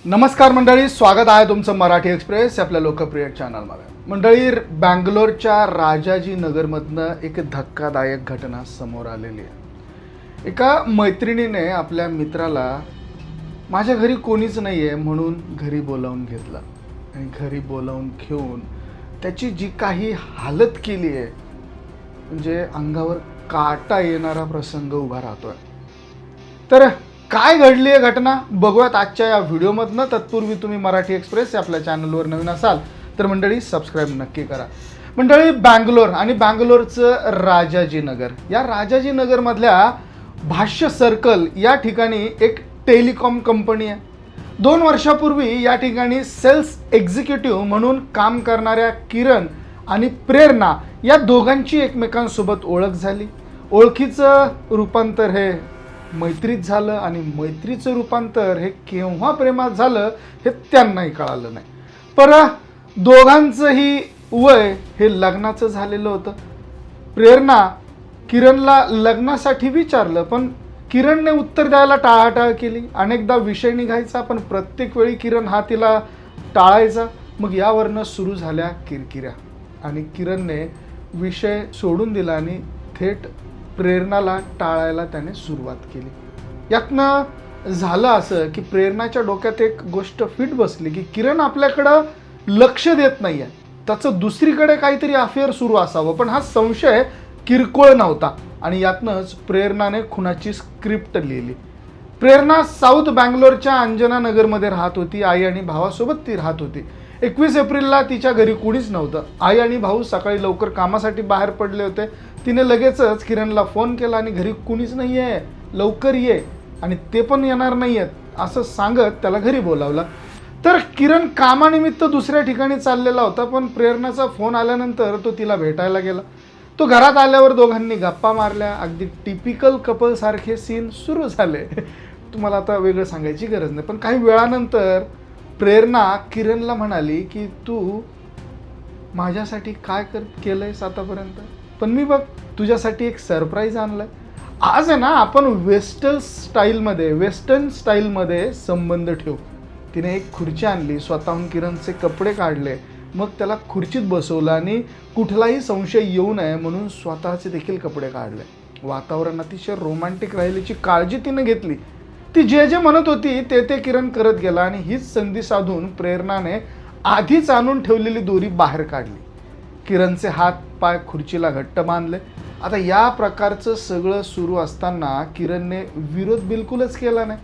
नमस्कार मंडळी, स्वागत आहे तुमचं मराठी एक्सप्रेस आपल्या लोकप्रिय चॅनलमध्ये. मंडळी, बँगलोरच्या राजाजी नगरमधनं एक धक्कादायक घटना समोर आलेली आहे. एका मैत्रिणीने आपल्या मित्राला माझ्या घरी कोणीच नाही आहे म्हणून घरी बोलावून घेतलं आणि घरी बोलावून घेऊन त्याची जी काही हालत केली आहे म्हणजे अंगावर काटा येणारा प्रसंग उभा राहतोय. तर काय घडली आहे घटना बघूयात आजच्या या व्हिडिओमधनं. तत्पूर्वी तुम्ही मराठी एक्सप्रेस या आपल्या चॅनलवर नवीन असाल तर मंडळी सबस्क्राईब नक्की करा. मंडळी, बँगलोर आणि बँगलोरचं राजाजी नगर, या राजाजी नगरमधल्या भाष्य सर्कल या ठिकाणी एक टेलिकॉम कंपनी आहे. 2 वर्षापूर्वी या ठिकाणी सेल्स एक्झिक्युटिव्ह म्हणून काम करणाऱ्या किरण आणि प्रेरणा या दोघांची एकमेकांसोबत ओळख झाली. ओळखीचं रूपांतर हे मैत्रीत झालं आणि मैत्रीचं रूपांतर हे केव्हा प्रेमात झालं हे त्यांनाही कळालं नाही. पर दोघांचंही वय हे लग्नाचं झालेलं होतं. प्रेरणा किरणला लग्नासाठी विचारलं पण किरणने उत्तर द्यायला टाळाटाळ केली. अनेकदा विषय निघायचा पण प्रत्येक वेळी किरण हा तिला टाळायचा. मग यावरनं सुरू झाल्या किरकिऱ्या आणि किरणने विषय सोडून दिला आणि थेट प्रेरणाला टाळायला त्याने सुरुवात केली. यातनं झालं असं की प्रेरणाच्या डोक्यात एक गोष्ट फिट बसली की किरण आपल्याकडं लक्ष देत नाही आहे, त्याचं दुसरीकडे काहीतरी अफेअर सुरू असावं. पण हा संशय किरकोळ नव्हता आणि यातनंच प्रेरणाने खुनाची स्क्रिप्ट लिहिली. प्रेरणा साऊथ बँगलोरच्या अंजना नगरमध्ये राहत होती. आई आणि भावासोबत ती राहत होती. 21 एप्रिलला तिच्या घरी कुणीच नव्हतं. आई आणि भाऊ सकाळी लवकर कामासाठी बाहेर पडले होते. तिने लगेचच किरणला फोन केला आणि घरी कुणीच नाही आहे, लवकर ये, आणि ते पण येणार नाही आहेत असं सांगत त्याला घरी बोलावलं. तर किरण कामानिमित्त दुसऱ्या ठिकाणी चाललेला होता पण प्रेरणाचा फोन आल्यानंतर तो तिला भेटायला गेला. तो घरात आल्यावर दोघांनी गप्पा मारल्या. अगदी टिपिकल कपल सारखे सीन सुरू झाले. तुम्हाला आता वेगळं सांगायची गरज नाही. पण काही वेळानंतर प्रेरणा किरणला म्हणाली की तू माझ्यासाठी काय केलंयस आतापर्यंत, पण मी बघ तुझ्यासाठी एक सरप्राईज आणलंय. आज आहे ना आपण वेस्टर्न स्टाईलमध्ये संबंध ठेवू. तिने एक खुर्ची आणली, स्वतःहून किरणचे कपडे काढले, मग त्याला खुर्चीत बसवलं आणि कुठलाही संशय येऊ नये म्हणून स्वतःचे देखील कपडे काढले. वातावरण अतिशय रोमॅन्टिक राहिल्याची काळजी तिने घेतली. ती जे जे म्हणत होती ते किरण करत गेला आणि हीच संधी साधून प्रेरणाने आधीच आणून ठेवलेली दोरी बाहेर काढली. किरणचे हात पाय खुर्चीला घट्ट बांधले. आता या प्रकारचं सगळं सुरू असताना किरणने विरोध बिलकुलच केला नाही.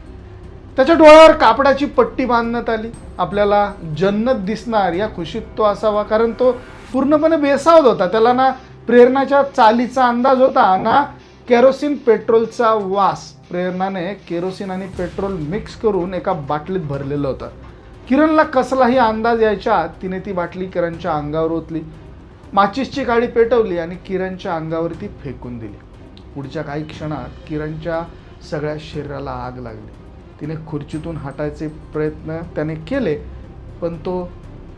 त्याच्या डोळ्यावर कापडाची पट्टी बांधण्यात आली. आपल्याला जन्नत दिसणार या खुशीत तो असावा, कारण तो पूर्णपणे बेसावध होता. त्याला ना प्रेरणाच्या चालीचा अंदाज होता ना केरोसिन पेट्रोलचा वास. प्रेरणाने केरोसिन आणि पेट्रोल मिक्स करून एका बाटलीत भरलेलं होतं. किरणला कसलाही अंदाज यायच्या आत तिने ती बाटली किरणच्या अंगावर ओतली, माचीसची काडी पेटवली आणि किरणच्या अंगावरती फेकून दिली. पुढच्या काही क्षणात किरणच्या सगळ्या शरीराला आग लागली. तिने खुर्चीतून हटायचे प्रयत्न त्याने केले पण तो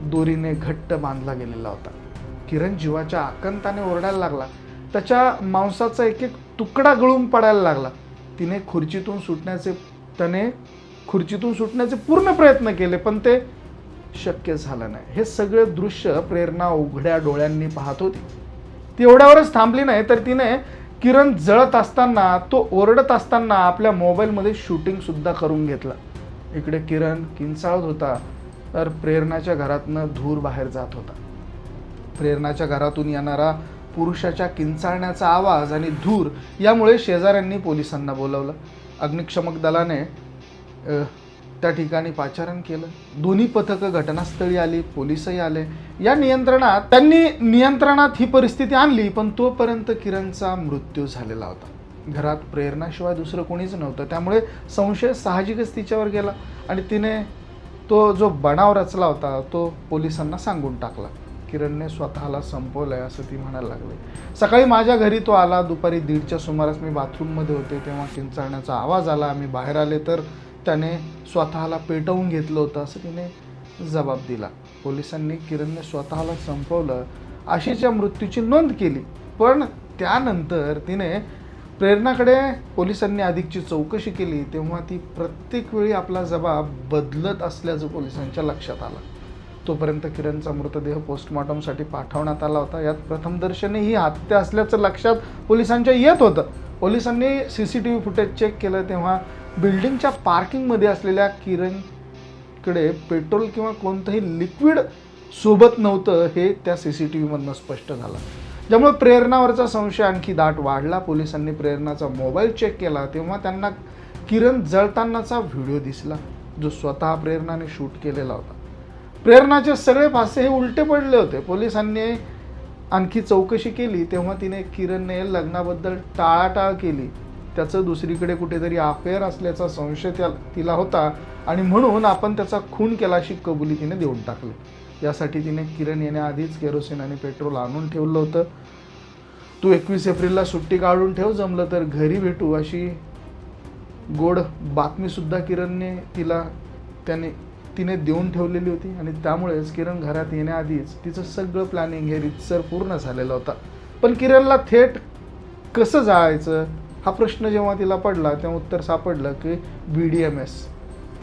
दोरीने घट्ट बांधला गेलेला होता. किरण जीवाच्या आकांताने ओरडायला लागला. त्याच्या मांसाचा एक एक तुकडा गळून पडायला लागला. त्याने खुर्चीतून सुटण्याचे पूर्ण प्रयत्न केले पण ते शक्य झालं नाही. हे सगळे दृश्य प्रेरणा उघड्या डोळ्यांनी पाहत होती. ती एवढ्यावरच थांबली नाही तर तिने किरण जळत असताना, तो ओरडत असताना आपल्या मोबाईलमध्ये शूटिंग सुद्धा करून घेतलं. इकडे किरण किंचाळत होता तर प्रेरणाच्या घरातनं धूर बाहेर जात होता. प्रेरणाच्या घरातून येणारा पुरुषाच्या किंचाळण्याचा आवाज आणि धूर यामुळे शेजाऱ्यांनी पोलिसांना बोलावलं. अग्निशमक दलाने त्या ठिकाणी पाचारण केलं. दोन्ही पथकं घटनास्थळी आली, पोलिसही आले. त्यांनी नियंत्रणात ही परिस्थिती आणली पण तोपर्यंत किरणचा मृत्यू झालेला होता. घरात प्रेरणाशिवाय दुसरं कोणीच नव्हतं. त्यामुळे संशय साहजिकच तिच्यावर गेला आणि तिने तो जो बनाव रचला होता तो पोलिसांना सांगून टाकला. किरणने स्वतःला संपवलंय असं ती म्हणायला लागली. सकाळी माझ्या घरी तो आला. दुपारी 1:30च्या सुमारास मी बाथरूममध्ये होते तेव्हा किंचाळण्याचा आवाज आला. आम्ही बाहेर आले तर त्याने स्वतःला पेटवून घेतलं होतं असं तिने जबाब दिला. पोलिसांनी किरणने स्वतःला संपवलं अशीच्या मृत्यूची नोंद केली पण त्यानंतर तिने प्रेरणाकडे पोलिसांनी अधिकची चौकशी केली तेव्हा ती प्रत्येक वेळी आपला जबाब बदलत असल्याचं पोलिसांच्या लक्षात आलं. तोपर्यंत किरणचा मृतदेह पोस्टमॉर्टमसाठी पाठवण्यात आला होता. यात प्रथमदर्शनी ही हत्या असल्याचं लक्षात पोलिसांच्या येत होतं. पोलिसांनी CCTV फुटेज चेक केलं तेव्हा बिल्डिंगच्या पार्किंगमध्ये असलेल्या किरणकडे पेट्रोल किंवा कोणतंही लिक्विड सोबत नव्हतं हे त्या CCTV मधनं स्पष्ट झालं, ज्यामुळे प्रेरणावरचा संशय आणखी दाट वाढला. पोलिसांनी प्रेरणाचा मोबाईल चेक केला तेव्हा त्यांना किरण जळतानाचा व्हिडिओ दिसला, जो स्वतः प्रेरणाने शूट केलेला होता. प्रेरणाचे सगळे फासे हे उलटे पडले होते. पोलिसांनी आणखी चौकशी केली तेव्हा तिने किरणने लग्नाबद्दल टाळाटाळ केली. त्याचं दुसरीकडे कुठेतरी अफेअर असल्याचा संशय तिला होता आणि म्हणून आपण त्याचा खून केला अशी कबुली तिने देऊन टाकली. यासाठी तिने किरण येण्याआधीच केरोसिन आणि पेट्रोल आणून ठेवलं होतं. तू 21 एप्रिलला सुट्टी काढून ठेव, जमलं तर घरी भेटू अशी गोड बातमीसुद्धा किरणने तिने देऊन ठेवलेली होती आणि त्यामुळेच किरण घरात येण्याआधीच तिचं सगळं प्लॅनिंग हे रीतसर पूर्ण झालेलं होतं. पण किरणला थेट कसं जायचं हा प्रश्न जेव्हा तिला पडला तेव्हा उत्तर सापडलं की BDMS.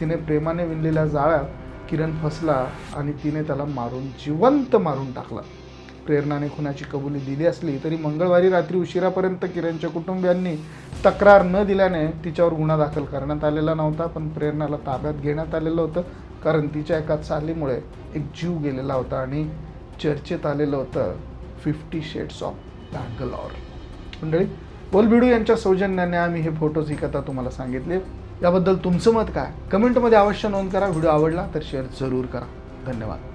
तिने प्रेमाने विणलेल्या जाळ्यात किरण फसला आणि तिने त्याला जिवंत मारून टाकला. प्रेरणाने खुनाची कबुली दिली असली तरी मंगळवारी रात्री उशिरापर्यंत किरणच्या कुटुंबियांनी तक्रार न दिल्याने तिच्यावर गुन्हा दाखल करण्यात आलेला नव्हता. पण प्रेरणाला ताब्यात घेण्यात आलेलं होतं कारण तिच्या एका चालीमुळे एक जीव गेलेला होता आणि चर्चेत आलेलं होतं 50 Shades of Bangalore. मंडळी, बोलबिडू यांच्या सौजन्याने आम्ही हे फोटोज ही कथा तुम्हाला सांगितली. याबद्दल तुमचं मत काय? कमेंटमध्ये अवश्य नोंद करा. व्हिडिओ आवडला तर शेअर जरूर करा. धन्यवाद.